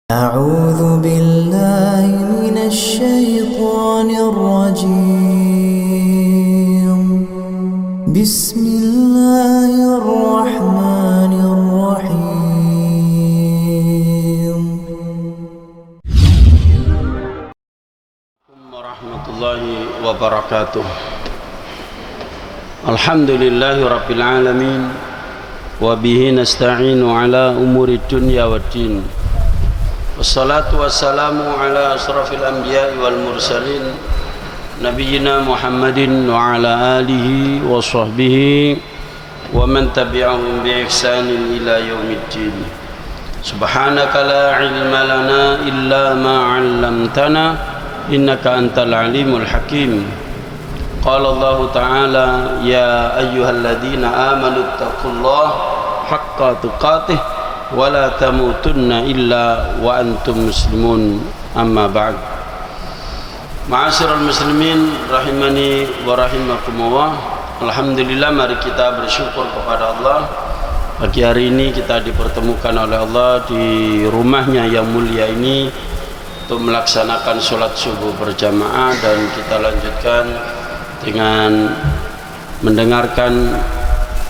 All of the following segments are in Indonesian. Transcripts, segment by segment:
أعوذ بالله من الشيطان الرجيم بسم الله الرحمن الرحيم ورحمة الله وبركاته الحمد لله رب العالمين وبه نستعين على أمور الدنيا والدين wassalatu wassalamu ala asrafil anbiya'i wal mursalin nabiyyina Muhammadin wa ala alihi wa sahbihi wa man tabi'ahum bi ihsanin ila yaumiddin. Subhanaka la ilma lana illa ma 'allamtana innaka antal alimul hakim. Qala Allah ta'ala ya ayyuhalladzina amanu taqullaha haqqa tuqatih wala tamutunna illa wa antum muslimun, amma ba'd. Ma'asyiral muslimin rahimani wa rahimakumullah. Alhamdulillah, mari kita bersyukur kepada Allah. Pagi hari ini kita dipertemukan oleh Allah di rumahnya yang mulia ini untuk melaksanakan sholat subuh berjamaah, dan kita lanjutkan dengan mendengarkan,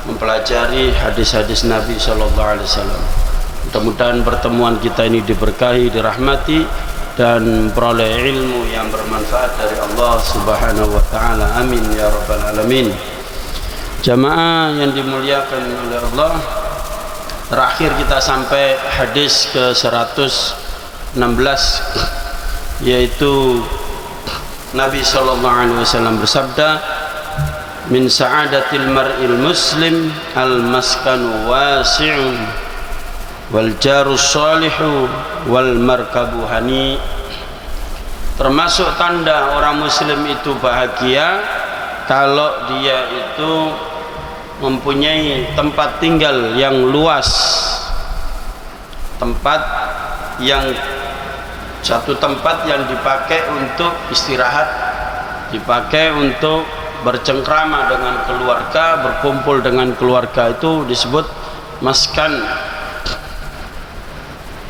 mempelajari hadis-hadis Nabi SAW. Mudah-mudahan pertemuan kita ini diberkahi, dirahmati, dan memperoleh ilmu yang bermanfaat dari Allah Subhanahu wa Ta'ala. Amin ya Rabbal Alamin. Jamaah yang dimuliakan oleh Allah, terakhir kita sampai hadis ke 116, yaitu Nabi SAW bersabda, min sa'adatil mar'il muslim al maskanu wasi'un wal jarus salihu wal markabu hani. Termasuk tanda orang muslim itu bahagia kalau dia itu mempunyai tempat tinggal yang luas, tempat yang satu tempat yang dipakai untuk istirahat, dipakai untuk bercengkrama dengan keluarga, berkumpul dengan keluarga, itu disebut maskan.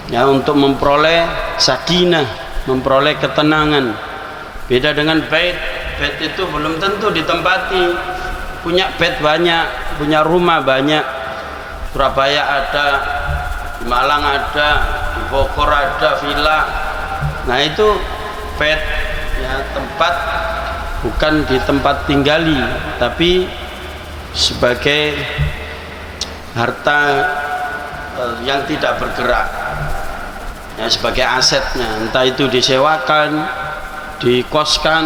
Ya, untuk memperoleh sakinah, memperoleh ketenangan. Beda dengan bait. Bait itu belum tentu ditempati. Punya bait banyak, punya rumah banyak. Surabaya ada, di Malang ada, di Bogor ada villa. Nah, itu bait, ya, tempat bukan di tempat tinggali, tapi sebagai harta yang tidak bergerak, ya, sebagai asetnya, entah itu disewakan, dikoskan.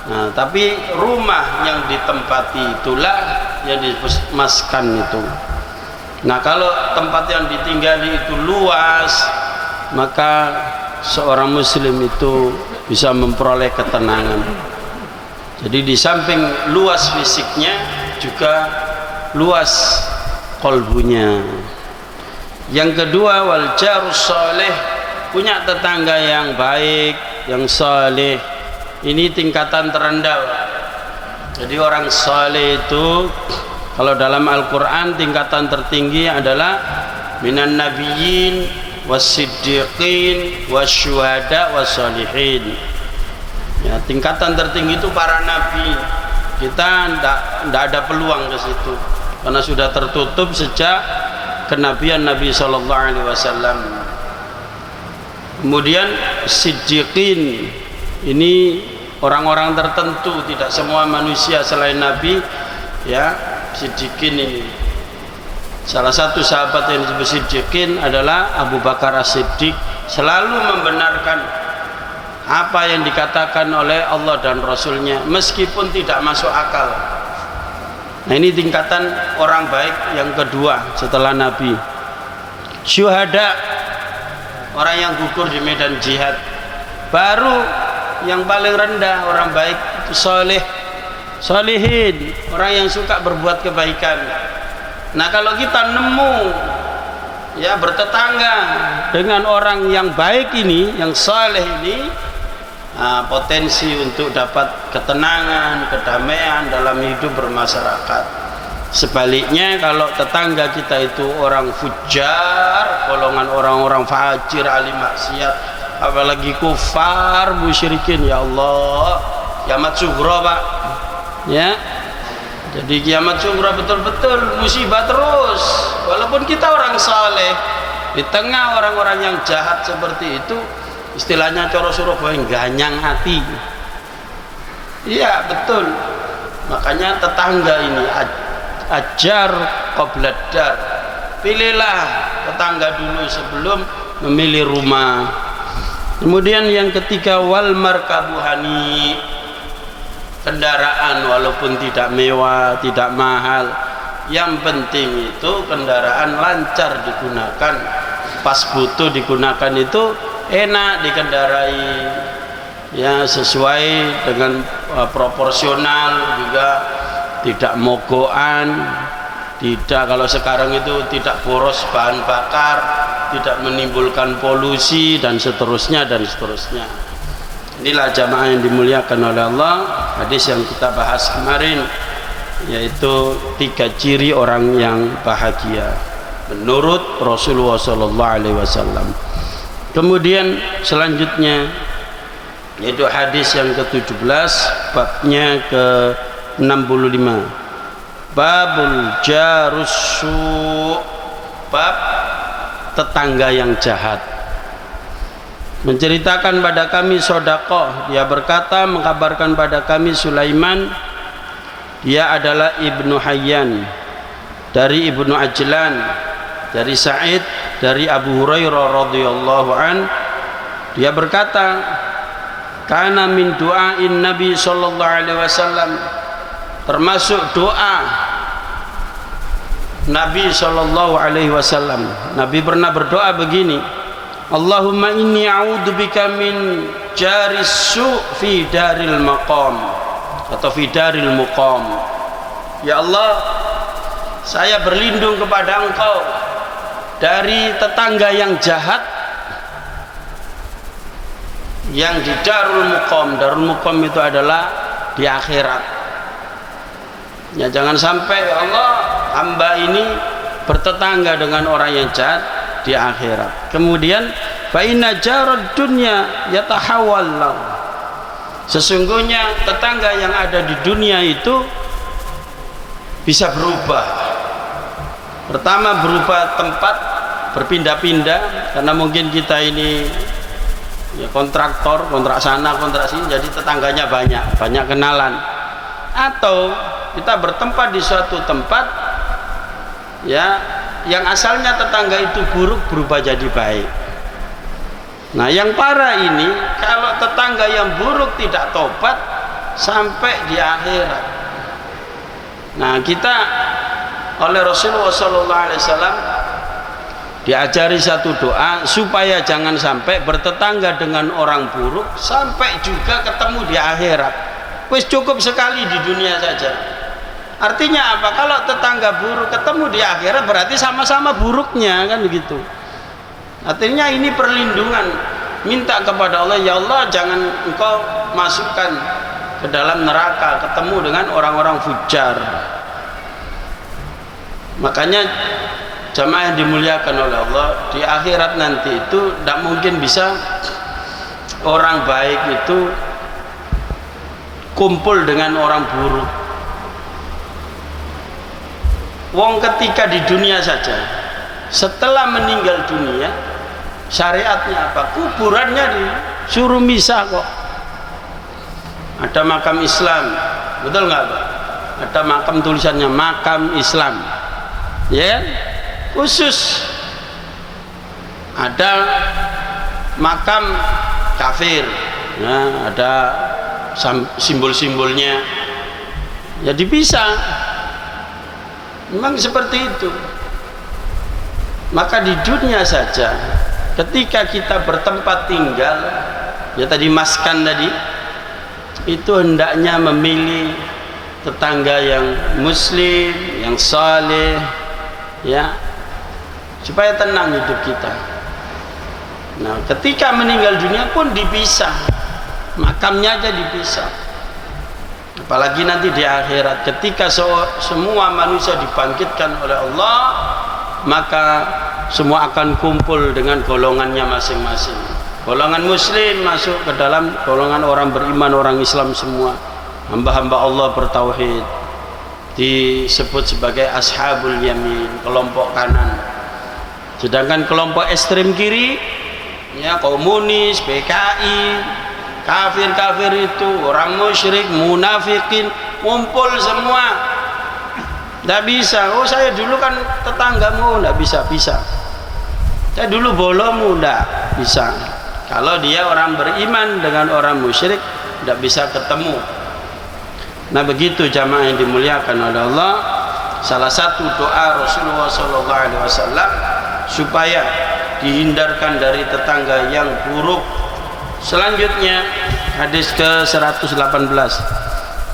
Nah, tapi rumah yang ditempati itulah yang disebut maskan itu. Nah, kalau tempat yang ditinggali itu luas, maka seorang muslim itu bisa memperoleh ketenangan. Jadi di samping luas fisiknya, juga luas qalbunya. Yang kedua, wal jarus salih, punya tetangga yang baik, yang saleh. Ini tingkatan terendah. Jadi orang saleh itu kalau dalam Al-Qur'an tingkatan tertinggi adalah minan nabiyyin was-siddiqin wasyuhada wassalihin. Ya, tingkatan tertinggi itu para nabi. Kita tidak ada peluang ke situ karena sudah tertutup sejak kenabian Nabi SAW. Kemudian siddiqin, ini orang-orang tertentu, tidak semua manusia selain Nabi, ya, siddiqin ini. Salah satu sahabat yang disebut siddiqin adalah Abu Bakar As-Siddiq, selalu membenarkan apa yang dikatakan oleh Allah dan Rasulnya meskipun tidak masuk akal. Nah, ini tingkatan orang baik yang kedua setelah Nabi. Syuhada, orang yang gugur di medan jihad. Baru yang paling rendah orang baik itu soleh, solihin, orang yang suka berbuat kebaikan. Nah, kalau kita nemu, ya, bertetangga dengan orang yang baik ini, yang soleh ini, potensi untuk dapat ketenangan, kedamaian dalam hidup bermasyarakat. Sebaliknya kalau tetangga kita itu orang fujar, golongan orang-orang fajir, ahli maksiat, apalagi kufar, musyrikin, ya Allah, kiamat sughra Pak, ya. Jadi kiamat sughra betul-betul musibah terus. Walaupun kita orang saleh, di tengah orang-orang yang jahat seperti itu, istilahnya coro Surabaya, ganyang hati. Iya betul. Makanya tetangga ini ajar qoblad dar, pilihlah tetangga dulu sebelum memilih rumah. Kemudian yang ketiga, wal markabuhani, kendaraan walaupun tidak mewah, tidak mahal, yang penting itu kendaraan lancar digunakan, pas butuh digunakan itu enak dikendarai, ya sesuai dengan proporsional, juga tidak mogokan, tidak, kalau sekarang itu tidak boros bahan bakar, tidak menimbulkan polusi, dan seterusnya dan seterusnya. Inilah jamaah yang dimuliakan oleh Allah, hadis yang kita bahas kemarin, yaitu 3 ciri orang yang bahagia menurut Rasulullah SAW. Kemudian selanjutnya yaitu hadis yang ke-17, babnya ke-65, babul jarussu, bab tetangga yang jahat. Menceritakan pada kami Sodaqah, dia berkata, mengkabarkan pada kami Sulaiman, dia adalah Ibnu Hayyan, dari Ibnu Ajlan, dari Sa'id, dari Abu Hurairah radhiyallahu an, dia berkata, kana min du'ain Nabi sallallahu alaihi wasallam, termasuk doa Nabi sallallahu alaihi wasallam. Nabi pernah berdoa begini, Allahumma inni a'udzubika min jaris su' fi daril maqam, atau fi daril muqam. Ya Allah, saya berlindung kepada Engkau dari tetangga yang jahat yang di darul muqam. Darul muqam itu adalah di akhirat. Ya, jangan sampai ya Allah, hamba ini bertetangga dengan orang yang jahat di akhirat. Kemudian fa inna jarad dunya yatahawwal, sesungguhnya tetangga yang ada di dunia itu bisa berubah. Pertama, berubah tempat, berpindah-pindah, karena mungkin kita ini ya kontraktor, kontrak sana, kontrak sini, jadi tetangganya banyak kenalan. Atau kita bertempat di suatu tempat ya yang asalnya tetangga itu buruk berubah jadi baik. Nah, yang parah ini kalau tetangga yang buruk tidak tobat sampai di akhirat. Nah, kita oleh Rasulullah SAW diajari satu doa supaya jangan sampai bertetangga dengan orang buruk sampai juga ketemu di akhirat. Wis cukup sekali di dunia saja. Artinya apa? Kalau tetangga buruk ketemu di akhirat berarti sama-sama buruknya, kan begitu. Artinya ini perlindungan, minta kepada Allah, ya Allah jangan Engkau masukkan ke dalam neraka ketemu dengan orang-orang fujar. Makanya jamaah yang dimuliakan oleh Allah, di akhirat nanti itu tidak mungkin bisa orang baik itu kumpul dengan orang buruk. Wong ketika di dunia saja, setelah meninggal dunia, syariatnya apa? Kuburannya disuruh misah kok. Ada makam Islam, betul nggak Pak? Ada makam tulisannya makam Islam, ya kan? Khusus. Ada makam kafir, nah, ada simbol-simbolnya, ya dipisah. Memang seperti itu. Maka di dunia saja, ketika kita bertempat tinggal, ya tadi maskan tadi, itu hendaknya memilih tetangga yang muslim, yang saleh, ya, supaya tenang hidup kita. Nah, ketika meninggal dunia pun dipisah, makamnya aja dipisah. Apalagi nanti di akhirat ketika semua manusia dibangkitkan oleh Allah, maka semua akan kumpul dengan golongannya masing-masing. Golongan muslim masuk ke dalam golongan orang beriman, orang Islam semua, hamba-hamba Allah bertauhid, disebut sebagai ashabul yamin, kelompok kanan. Sedangkan kelompok ekstrem kiri, ya, komunis, PKI, kafir-kafir itu, orang musyrik, munafikin, ngumpul semua. Tidak bisa. Oh, saya dulu kan tetanggamu, tidak bisa. Saya dulu bolomu, tidak bisa. Kalau dia orang beriman dengan orang musyrik, tidak bisa ketemu. Nah, begitu jamaah yang dimuliakan oleh Allah. Salah satu doa Rasulullah SAW supaya dihindarkan dari tetangga yang buruk. Selanjutnya hadis ke-118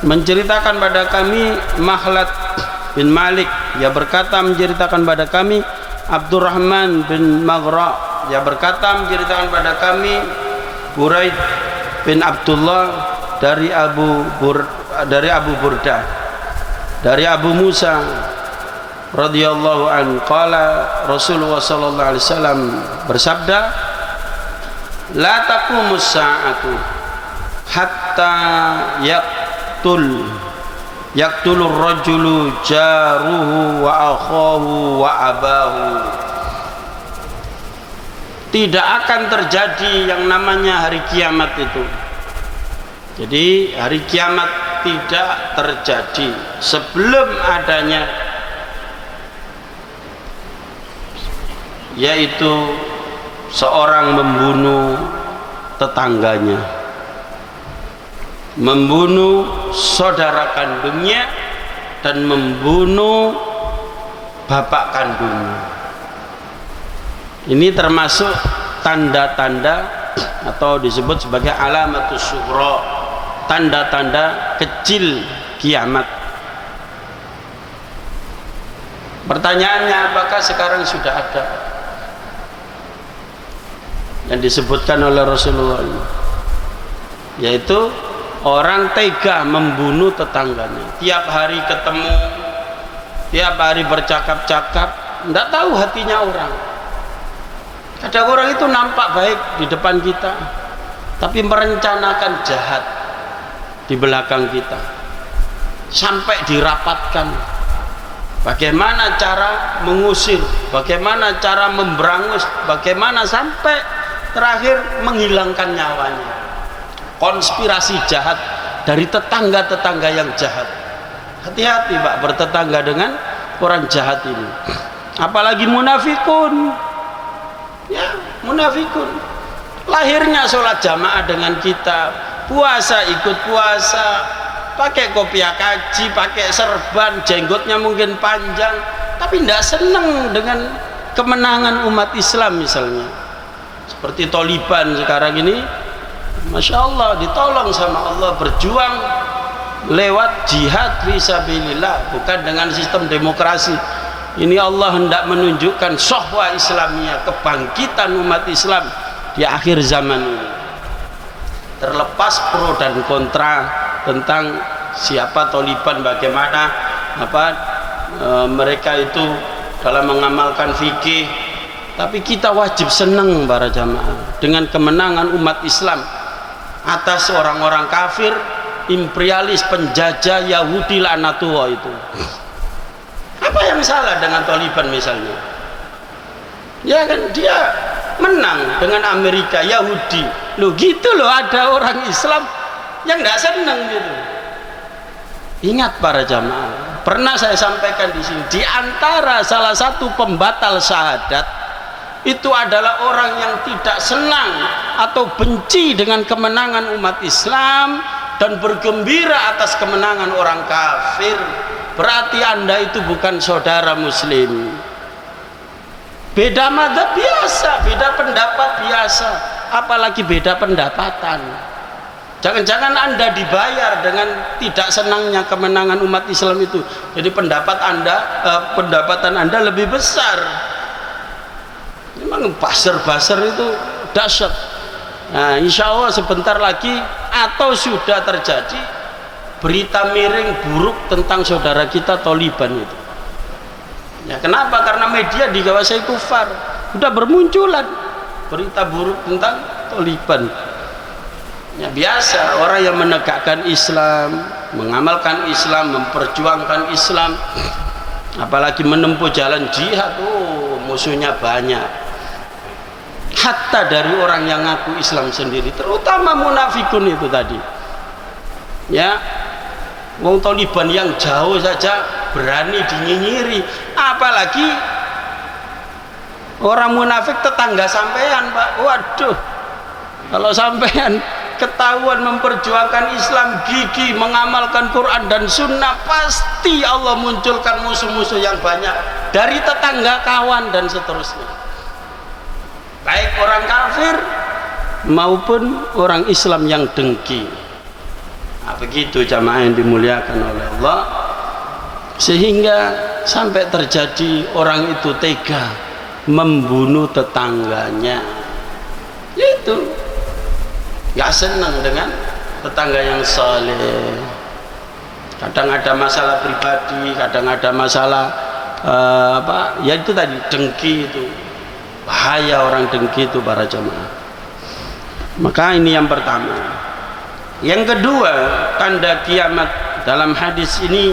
menceritakan pada kami Makhlad bin Malik, ia berkata menceritakan pada kami Abdurrahman bin Maghra, ia berkata menceritakan pada kami Buraid bin Abdullah dari Abu Burda dari Abu Musa radhiyallahu anhu, qala Rasulullah sallallahu alaihi wasallam bersabda, la taqumus sa'atu hatta yaqtulur rajulu jaruhu wa akhahu wa abahu. Tidak akan terjadi yang namanya hari kiamat itu. Jadi hari kiamat tidak terjadi sebelum adanya, yaitu seorang membunuh tetangganya, membunuh saudara kandungnya, dan membunuh bapak kandungnya. Ini termasuk tanda-tanda atau disebut sebagai alamatus sughra, tanda-tanda kecil kiamat. Pertanyaannya, apakah sekarang sudah ada yang disebutkan oleh Rasulullah ini? Yaitu orang tega membunuh tetangganya, tiap hari ketemu, tiap hari bercakap-cakap, tidak tahu hatinya orang. Kadang orang itu nampak baik di depan kita, tapi merencanakan jahat di belakang kita, sampai dirapatkan bagaimana cara mengusir, bagaimana cara memberangus, bagaimana sampai terakhir menghilangkan nyawanya. Konspirasi jahat dari tetangga-tetangga yang jahat. Hati-hati Pak bertetangga dengan orang jahat ini. Apalagi munafikun. Ya, munafikun. Lahirnya sholat jamaah dengan kita, puasa ikut puasa, pakai kopiah kaji, pakai serban, jenggotnya mungkin panjang, tapi tidak senang dengan kemenangan umat Islam misalnya. Seperti Taliban sekarang ini, Masya Allah, ditolong sama Allah, berjuang lewat jihad fisabilillah, bukan dengan sistem demokrasi. Ini Allah hendak menunjukkan sohwa Islamnya, kebangkitan umat Islam di akhir zaman ini. Terlepas pro dan kontra tentang siapa Taliban, bagaimana mereka itu dalam mengamalkan fikih, tapi kita wajib senang para jamaah dengan kemenangan umat Islam atas orang-orang kafir, imperialis, penjajah Yahudi laknatullah itu. Apa yang salah dengan Taliban misalnya? Ya kan dia menang dengan Amerika, Yahudi. Loh gitu loh, ada orang Islam yang tidak senang gitu. Ingat para jamaah, pernah saya sampaikan di sini, di antara salah satu pembatal syahadat itu adalah orang yang tidak senang atau benci dengan kemenangan umat Islam dan bergembira atas kemenangan orang kafir. Berarti Anda itu bukan saudara muslim. Beda madzhab biasa, beda pendapat biasa, apalagi beda pendapatan. Jangan-jangan Anda dibayar dengan tidak senangnya kemenangan umat Islam itu, jadi pendapatan Anda lebih besar. Memang baser-baser itu dahsyat. Nah, insya Allah sebentar lagi atau sudah terjadi berita miring buruk tentang saudara kita Taliban itu. Ya, kenapa? Karena media dikuasai kufar. Sudah bermunculan berita buruk tentang Taliban. Ya, biasa orang yang menegakkan Islam, mengamalkan Islam, memperjuangkan Islam, apalagi menempuh jalan jihad, musuhnya banyak. Hatta dari orang yang ngaku Islam sendiri, terutama munafikun itu tadi. Ya, wong Taliban yang jauh saja berani dinyinyiri, apalagi orang munafik tetangga sampean, Pak. Waduh, kalau sampean ketahuan memperjuangkan Islam, gigih mengamalkan Quran dan Sunnah, pasti Allah munculkan musuh-musuh yang banyak dari tetangga, kawan, dan seterusnya, baik orang kafir maupun orang Islam yang dengki. Nah, begitu jamaah yang dimuliakan oleh Allah, sehingga sampai terjadi orang itu tega membunuh tetangganya. Itu gak senang dengan tetangga yang saleh. Kadang ada masalah pribadi, kadang ada masalah ya itu tadi, dengki. Itu bahaya orang dengki itu para jemaah. Maka ini yang pertama. Yang kedua, tanda kiamat dalam hadis ini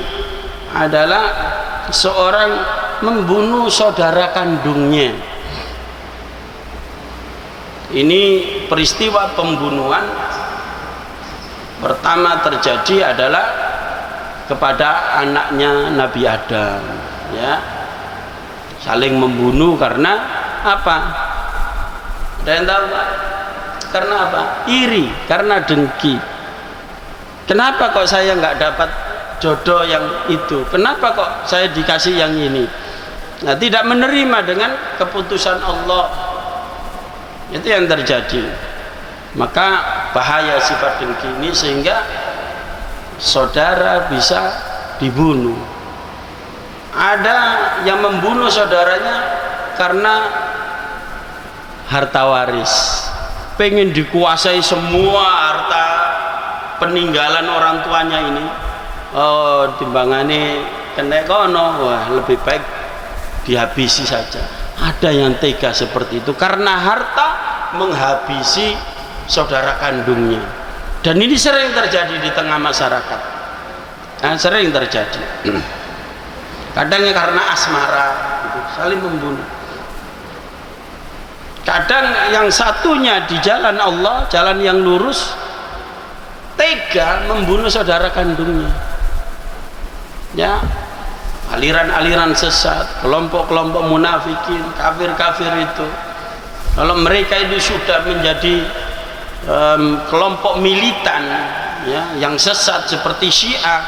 adalah seorang membunuh saudara kandungnya. Ini peristiwa pembunuhan pertama terjadi adalah kepada anaknya Nabi Adam, ya, saling membunuh karena apa? Ada yang tahu Pak? Karena apa? Iri, karena dengki. Kenapa kok saya nggak dapat jodoh yang itu? Kenapa kok saya dikasih yang ini? Nah, tidak menerima dengan keputusan Allah. Itu yang terjadi. Maka bahaya sifat dengki ini, sehingga saudara bisa dibunuh. Ada yang membunuh saudaranya karena harta waris, pengen dikuasai semua harta peninggalan orang tuanya ini. Timbangane kena kono, wah lebih baik dihabisi saja. Ada yang tega seperti itu karena harta menghabisi saudara kandungnya, dan ini sering terjadi di tengah masyarakat. Sering terjadi. Kadangnya karena asmara, gitu, saling membunuh. Kadang yang satunya di jalan Allah, jalan yang lurus, tega membunuh saudara kandungnya. Ya, aliran-aliran sesat, kelompok-kelompok munafikin, kafir-kafir itu, kalau mereka itu sudah menjadi kelompok militan, ya, yang sesat seperti Syiah,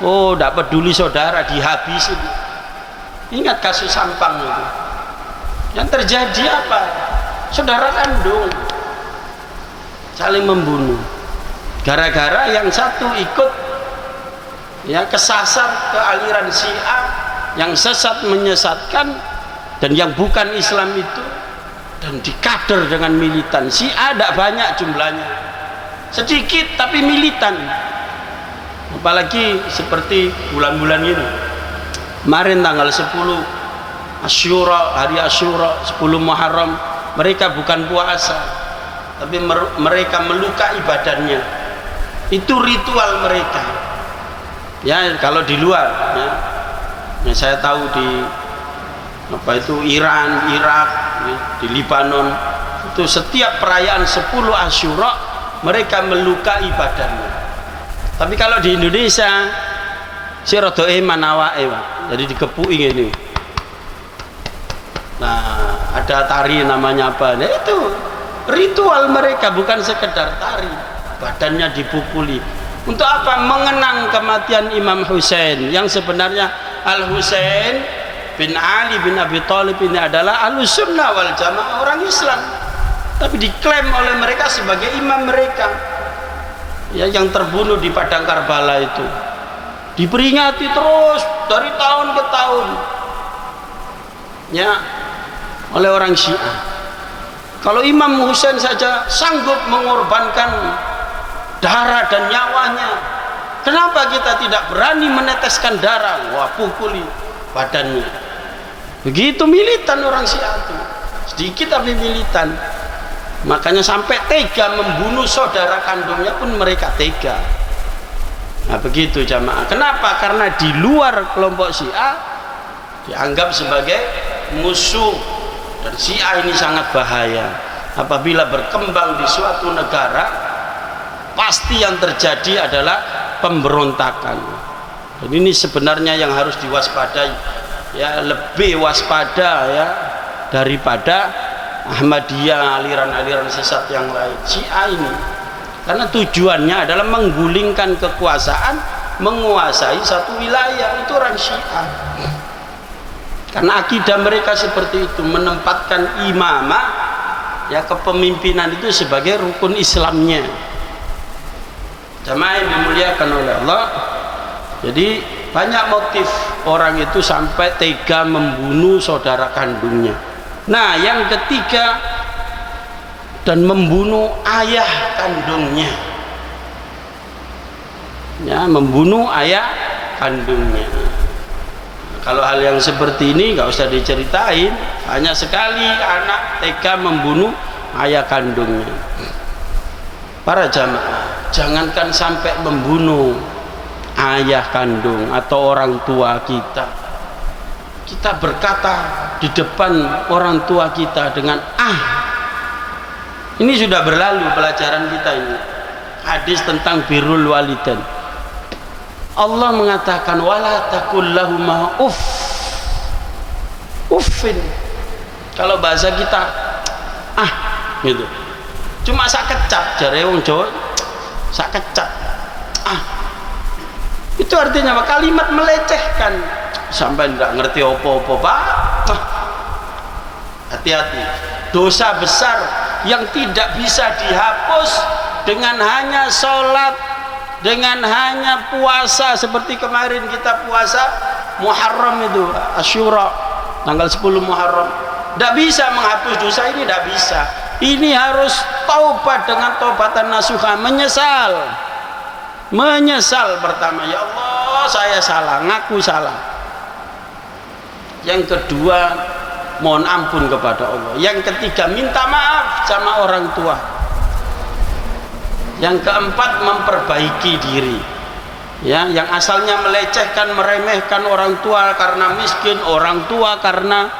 tidak peduli saudara, dihabisi. Ingat kasus Sampang itu. Yang terjadi apa? Saudara kandung saling membunuh gara-gara yang satu ikut, ya, kesasar ke aliran Syiah yang sesat, menyesatkan, dan yang bukan Islam itu, dan dikader dengan militan. Syiah tidak banyak jumlahnya, sedikit tapi militan. Apalagi seperti bulan-bulan ini, kemarin tanggal 10 Asyura, hari Asyura, 10 Muharram, mereka bukan puasa, tapi mereka melukai badannya. Itu ritual mereka. Ya, kalau di luar, ya, yang saya tahu di Iran, Irak, ya, di Libanon, itu setiap perayaan 10 Asyura mereka melukai badannya. Tapi kalau di Indonesia, si rada eman awake, Pak. Jadi dikepuki ini. Nah, ada tari namanya apa? Nah, itu ritual mereka, bukan sekedar tari. Badannya dipukuli. Untuk apa? Mengenang kematian Imam Husain, yang sebenarnya Al Husain bin Ali bin Abi Thalib ini adalah Ahlus Sunnah wal Jamaah, orang Islam, tapi diklaim oleh mereka sebagai imam mereka, ya, yang terbunuh di padang Karbala itu. Diperingati terus dari tahun ke tahun, ya, oleh orang Syiah. Kalau Imam Husain saja sanggup mengorbankan darah dan nyawanya Kenapa kita tidak berani meneteskan darah? Wah, pukuli badannya. Begitu militan orang Syiah itu, sedikit tapi militan. Makanya sampai tega membunuh saudara kandungnya pun mereka tega. Nah begitu jamaah. Kenapa? Karena di luar kelompok Syiah dianggap sebagai musuh, dan Syiah ini sangat bahaya. Apabila berkembang di suatu negara, pasti yang terjadi adalah pemberontakan. Dan ini sebenarnya yang harus diwaspadai, ya, lebih waspada ya daripada Ahmadiyah, aliran-aliran sesat yang lain. Syiah ini karena tujuannya adalah menggulingkan kekuasaan, menguasai satu wilayah, itu orang Syiah. Karena akidah mereka seperti itu, menempatkan imamah, ya, kepemimpinan itu sebagai rukun Islamnya. Jamaah yang dimuliakan oleh Allah, jadi banyak motif orang itu sampai tega membunuh saudara kandungnya. Nah yang ketiga, dan membunuh ayah kandungnya, ya, membunuh ayah kandungnya. Kalau hal yang seperti ini nggak usah diceritain, banyak sekali anak tega membunuh ayah kandungnya. Para jamaah, jangankan sampai membunuh ayah kandung atau orang tua kita, kita berkata di depan orang tua kita dengan ini sudah berlalu pelajaran kita ini, hadis tentang birrul walidain. Allah mengatakan wala taqul lahuma uffin. Kalau bahasa kita gitu, cuma sak kecap, jare wong Jawa, sak kecap. Itu artinya apa? Kalimat melecehkan, sampai tidak ngerti apa-apa, Pak. Hati-hati, dosa besar yang tidak bisa dihapus dengan hanya sholat, dengan hanya puasa. Seperti kemarin kita puasa Muharram itu, Asyura, tanggal 10 Muharram. Tidak bisa menghapus dosa ini, tidak bisa. Ini harus taubat dengan taubatan nasuha, menyesal pertama, ya Allah saya salah, ngaku salah. Yang kedua, mohon ampun kepada Allah. Yang ketiga, minta maaf sama orang tua. Yang keempat, memperbaiki diri, ya, yang asalnya melecehkan, meremehkan orang tua karena miskin, orang tua karena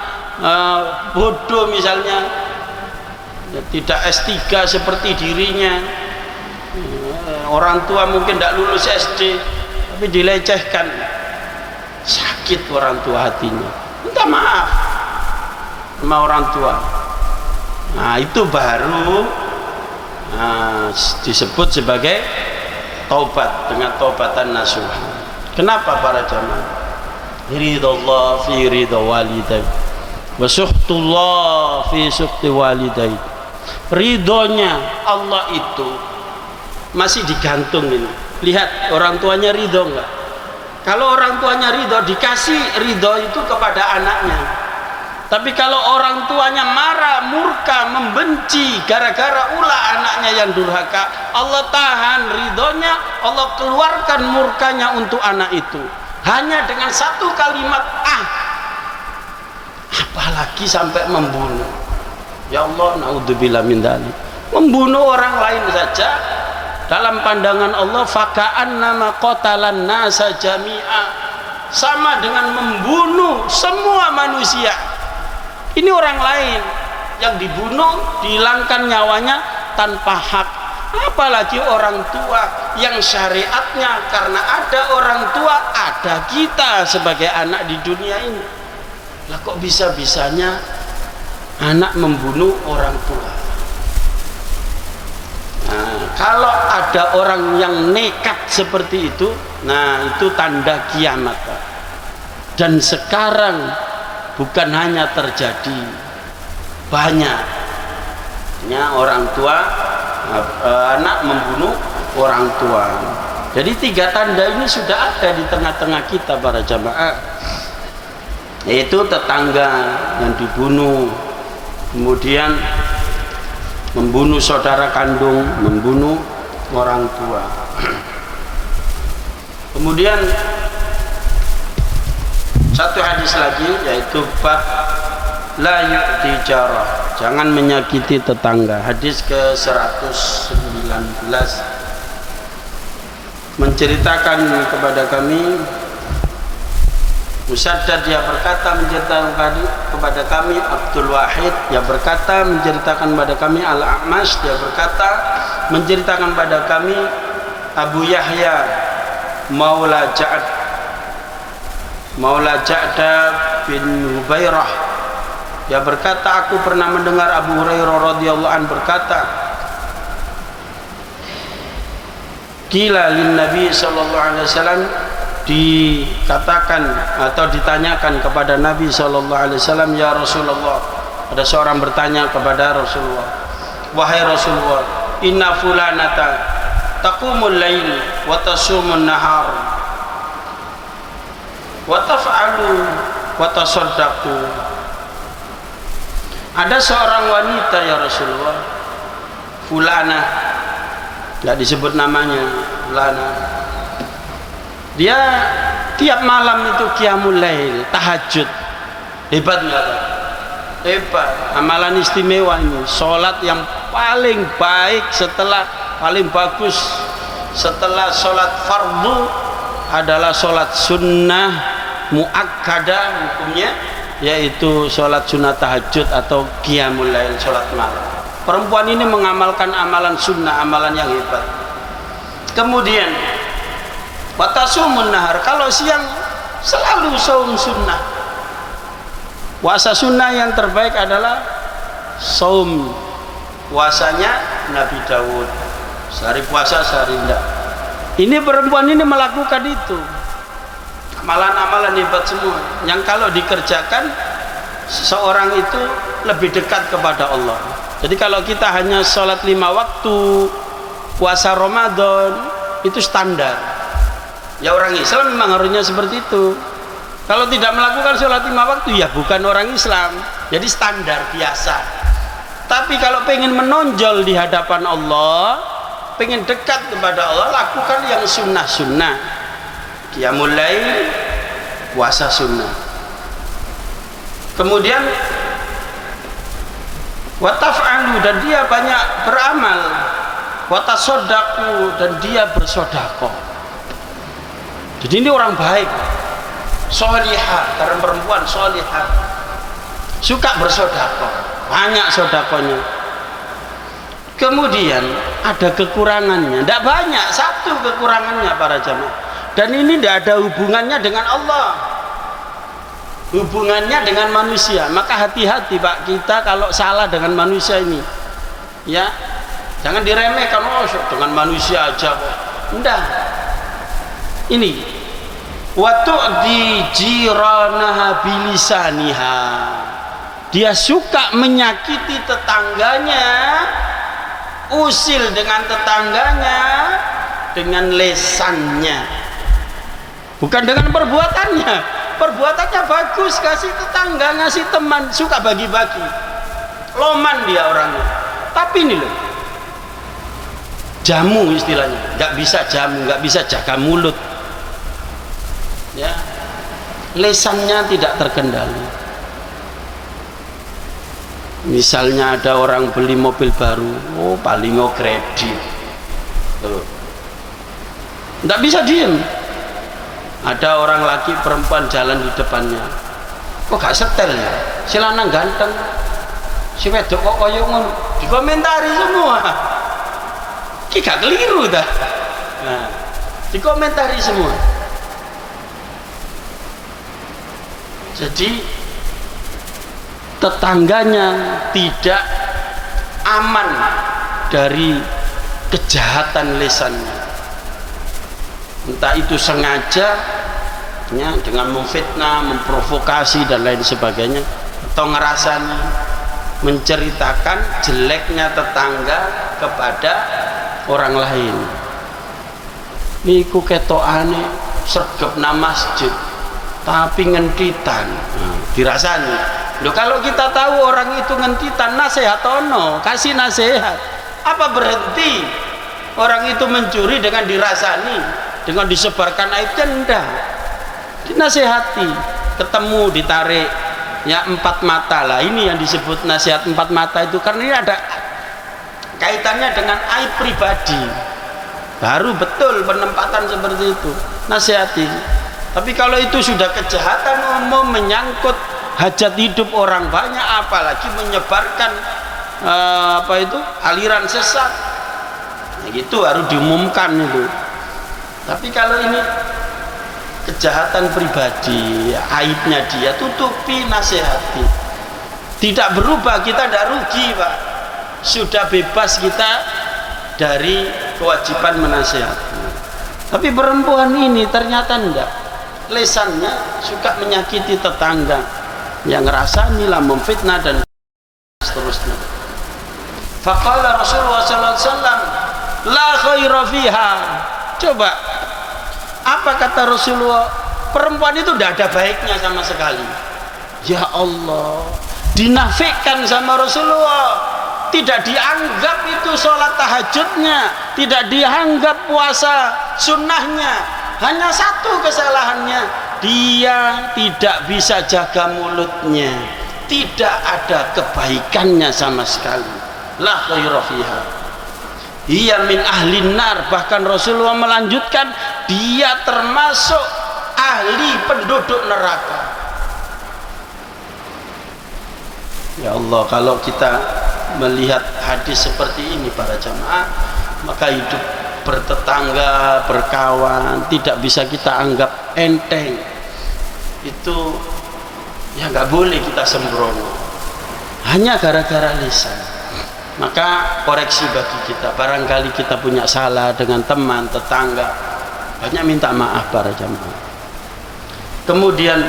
bodoh misalnya, ya, tidak S3 seperti dirinya, orang tua mungkin tidak lulus SD tapi dilecehkan, sakit orang tua hatinya, minta maaf sama orang tua. Nah itu baru disebut sebagai taubat dengan taubatan nasuh. Kenapa para jamaah? Ridallah fi ridha walidain wa sukhtullah fi sukhti walidain. Ridhonya Allah itu masih digantung ini. Lihat orang tuanya ridho enggak? Kalau orang tuanya ridho, dikasih ridho itu kepada anaknya. Tapi kalau orang tuanya marah, murka, membenci gara-gara ulah anaknya yang durhaka, Allah tahan ridhonya, Allah keluarkan murkanya untuk anak itu hanya dengan satu kalimat apalagi sampai membunuh. Ya Allah, naudzubillah min dzalik. Membunuh orang lain saja dalam pandangan Allah faka'annama qatalan nasa jami'a, sama dengan membunuh semua manusia. Ini orang lain yang dibunuh, dihilangkan nyawanya tanpa hak. Apalagi orang tua yang syariatnya karena ada orang tua ada kita sebagai anak di dunia ini. Lah kok bisa-bisanya anak membunuh orang tua? Nah, kalau ada orang yang nekat seperti itu, nah itu tanda kiamat, Pak. Dan sekarang bukan hanya terjadi, banyaknya orang tua, anak membunuh orang tua. Jadi tiga tanda ini sudah ada di tengah-tengah kita para jamaah, yaitu tetangga yang dibunuh, kemudian membunuh saudara kandung, membunuh orang tua. Kemudian satu hadis lagi, yaitu bab la yu'ti jarah, jangan menyakiti tetangga. Hadis ke-119 menceritakan kepada kami, Musaddad dia berkata menceritakan kepada kami, Abdul Wahid dia berkata menceritakan kepada kami, Al-A'mash dia berkata menceritakan kepada kami, Abu Yahya Maula Ja'da bin Hubairah dia berkata, aku pernah mendengar Abu Hurairah radhiyallahu anhu berkata, qila lin Nabi sallallahu alaihi wasallam, dikatakan atau ditanyakan kepada Nabi sallallahu alaihi wasallam, ya Rasulullah, ada seorang bertanya kepada Rasulullah, wahai Rasulullah, inna fulanata taqumul lail wa tasumun nahar wa taf'alu wa tasaddaqu. Ada seorang wanita ya Rasulullah, fulana, tidak disebut namanya, fulana, dia tiap malam itu qiyamul lail, tahajud. Hebat nggak? Hebat. Amalan istimewa ini. Sholat yang paling baik paling bagus setelah sholat fardu adalah sholat sunnah muakkadah hukumnya, yaitu sholat sunnah tahajud atau qiyamul lail, sholat malam. Perempuan ini mengamalkan amalan sunnah, amalan yang hebat. Kemudian watasumun nahar, kalau siang selalu saum sunnah. Puasa sunnah yang terbaik adalah saum, puasanya Nabi Daud, sehari puasa sehari tidak. Ini perempuan ini melakukan itu, amalan-amalan hebat semua yang kalau dikerjakan seseorang itu lebih dekat kepada Allah. Jadi kalau kita hanya sholat 5 waktu, puasa Ramadan, itu standar. Ya orang Islam memang harusnya seperti itu. Kalau tidak melakukan sholat 5 waktu, ya bukan orang Islam. Jadi standar biasa. Tapi kalau pengen menonjol di hadapan Allah, pengen dekat kepada Allah, lakukan yang sunnah-sunnah. Qiyamul lail, puasa sunnah. Kemudian wataf'alu, dan dia banyak beramal. Watasodaku, dan dia bersodakoh. Jadi ini orang baik, solihah, karena perempuan solihah, suka bersodakoh, banyak sodakohnya. Kemudian ada kekurangannya, tidak banyak, satu kekurangannya para jamaah, dan ini tidak ada hubungannya dengan Allah, hubungannya dengan manusia. Maka hati-hati Pak, kita kalau salah dengan manusia ini, ya jangan diremehkan, oh dengan manusia aja kok. Enggak. Ini watu'di jiranaha bilisaniha, dia suka menyakiti tetangganya, usil dengan tetangganya dengan lesannya, bukan dengan perbuatannya. Perbuatannya bagus, kasih tetangga, ngasih teman, suka bagi-bagi, loman dia orangnya. Tapi ini loh, jamu istilahnya, nggak bisa jamu, nggak bisa jaga mulut, ya, lesannya tidak terkendali. Misalnya ada orang beli mobil baru, oh paling mau kredit, nggak bisa diem. Ada orang laki perempuan jalan di depannya, kok gak setel ya, si lanang ganteng, si wedok kok koyo ngono, dikomentari semua. Ki gak keliru dah. Nah, dikomentari semua. Jadi tetangganya tidak aman dari kejahatan lisannya, entah itu sengaja ya, dengan memfitnah, memprovokasi dan lain sebagainya, atau ngerasani, menceritakan jeleknya tetangga kepada orang lain. Niku ketokane sregep nang masjid tapi ngentitan, dirasani. Loh, kalau kita tahu orang itu ngentitan, nasihat ono, kasih nasihat. Apa berhenti orang itu mencuri dengan dirasani? dengan disebarkan aibnya, enggak. Dinasihati, ketemu, ditarik, ya 4 mata lah. Ini yang disebut nasihat 4 mata itu, karena ini ada kaitannya dengan aib pribadi. Baru betul penempatan seperti itu, nasihati. Tapi kalau itu sudah kejahatan umum, menyangkut hajat hidup orang banyak, apalagi menyebarkan aliran sesat, ya gitu harus diumumkan itu. Tapi kalau ini kejahatan pribadi, aibnya dia, tutupi, nasihati. Tidak berubah, kita tidak rugi, Pak. Sudah bebas kita dari kewajiban menasihati. Tapi perempuan ini ternyata enggak, lesannya suka menyakiti tetangga, yang ngerasanilah, memfitnah dan seterusnya. Faqala Rasulullah sallallahu alaihi wasallam, la khaira fiha. Coba, apa kata Rasulullah? Perempuan itu tidak ada baiknya sama sekali. Ya Allah, dinafikan sama Rasulullah. Tidak dianggap itu sholat tahajudnya, tidak dianggap puasa sunnahnya. Hanya satu kesalahannya, dia tidak bisa jaga mulutnya, tidak ada kebaikannya sama sekali. La khaira fiha, ia min ahlin nar. Bahkan Rasulullah melanjutkan, dia termasuk ahli penduduk neraka. Ya Allah, kalau kita melihat hadis seperti ini para jamaah, maka hidup bertetangga, berkawan tidak bisa kita anggap enteng. Itu ya nggak boleh kita sembrono hanya gara-gara lisan. Maka koreksi bagi kita, barangkali kita punya salah dengan teman, tetangga, banyak minta maaf para jamaah. Kemudian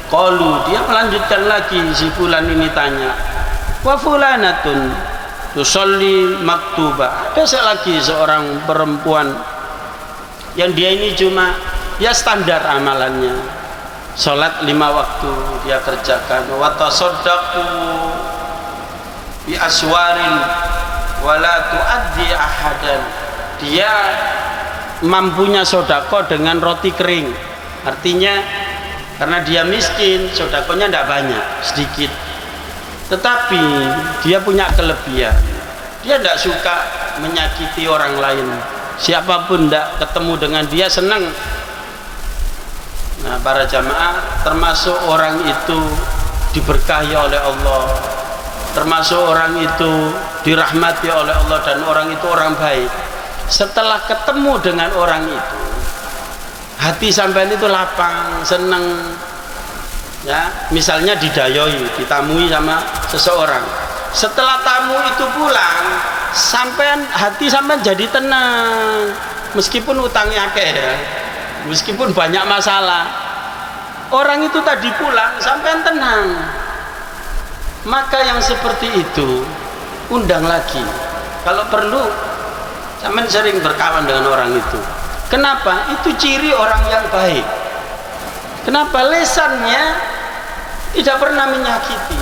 qalu, dia melanjutkan lagi, si fulan ini tanya, wa fulanatun tusolli maktuba. Ada lagi seorang perempuan yang dia ini cuma ya standar amalannya, sholat 5 waktu dia kerjakan, wa tasaddaqu bi aswarin wala tuaddi ahadan. Dia mampunya sodako dengan roti kering, artinya karena dia miskin, sodakonya tidak banyak, sedikit. Tetapi dia punya kelebihan, dia tidak suka menyakiti orang lain. Siapapun tidak ketemu dengan dia senang. Nah para jamaah, termasuk orang itu diberkahi oleh Allah, termasuk orang itu dirahmati oleh Allah, dan orang itu orang baik. Setelah ketemu dengan orang itu, hati sampean itu lapang, senang. Ya, misalnya didayoi, ditamui sama seseorang. Setelah tamu itu pulang, sampean hati sampean jadi tenang, meskipun utangnya akeh ya, meskipun banyak masalah. Orang itu tadi pulang, sampean tenang. Maka yang seperti itu undang lagi. Kalau perlu, sampean sering berkawan dengan orang itu. Kenapa? Itu ciri orang yang baik. Kenapa? Lesannya tidak pernah menyakiti.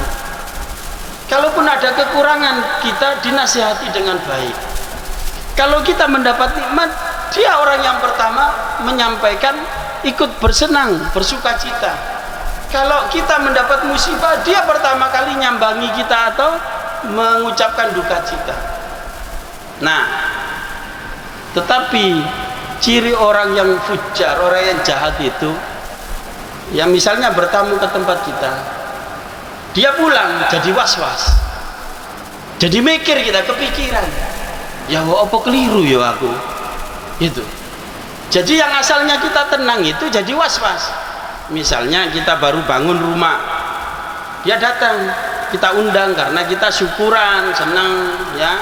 Kalaupun ada kekurangan, kita dinasihati dengan baik. Kalau kita mendapat nikmat, dia orang yang pertama menyampaikan, ikut bersenang, bersuka cita. Kalau kita mendapat musibah, dia pertama kali nyambangi kita atau mengucapkan duka cita. Nah, tetapi ciri orang yang fujar, orang yang jahat itu, yang misalnya bertamu ke tempat kita, dia pulang jadi was-was, jadi mikir, kita kepikiran, ya apa keliru ya aku itu. Jadi yang asalnya kita tenang itu jadi was-was. Misalnya kita baru bangun rumah, dia datang, kita undang karena kita syukuran, senang ya,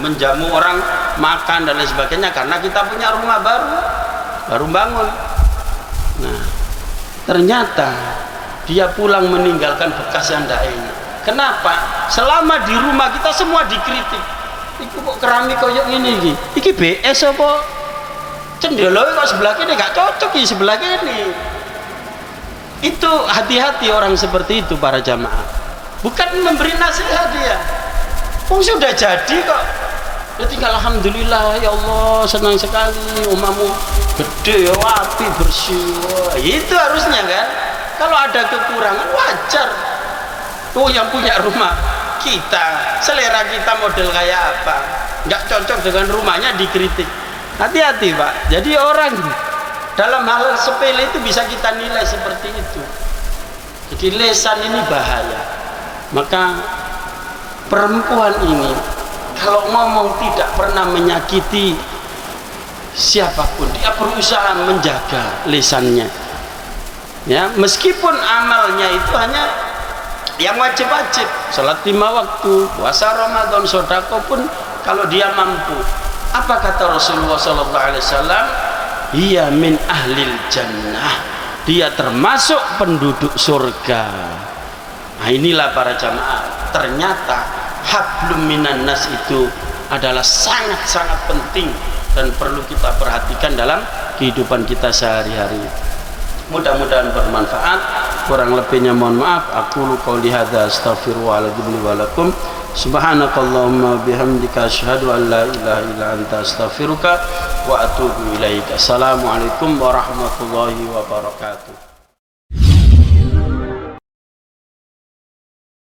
menjamu orang, makan dan lain sebagainya, karena kita punya rumah baru bangun. Nah, ternyata dia pulang meninggalkan bekas yang tidak enak. Kenapa? Selama di rumah kita semua dikritik. Iku kok keramik koyok ini, iki BS apa? Cendeloe kok sebelah kini gak cocok, di sebelah kini. Itu hati-hati orang seperti itu para jamaah. Bukan memberi nasihat dia. Sudah jadi kok. ya tinggal alhamdulillah ya Allah senang sekali rumahmu gede api bersih. Wah, itu harusnya kan. Kalau ada kekurangan wajar. Oh yang punya rumah kita, selera kita model kayak apa, nggak cocok dengan rumahnya dikritik. Hati-hati Pak. Jadi orang dalam hal sepele itu bisa kita nilai seperti itu. Jadi lesan ini bahaya. Maka perempuan ini kalau ngomong tidak pernah menyakiti siapapun, dia berusaha menjaga lisannya. Ya, meskipun amalnya itu hanya yang wajib-wajib, salat 5 waktu, puasa Ramadan, sedekah pun kalau dia mampu. Apa kata Rasulullah SAW? Ia min ahlil jannah, dia termasuk penduduk surga. Nah inilah para jamaah, ternyata hablum minan nas itu adalah sangat-sangat penting dan perlu kita perhatikan dalam kehidupan kita sehari-hari. Mudah-mudahan bermanfaat, kurang lebihnya mohon maaf. Aku qouli hadza astaghfirullahaladzim wa lakum. Subhanakallahumma bihamdika asyhadu an la ilaha illa anta astaghfiruka wa atubu ilaika. Assalamualaikum warahmatullahi wabarakatuh.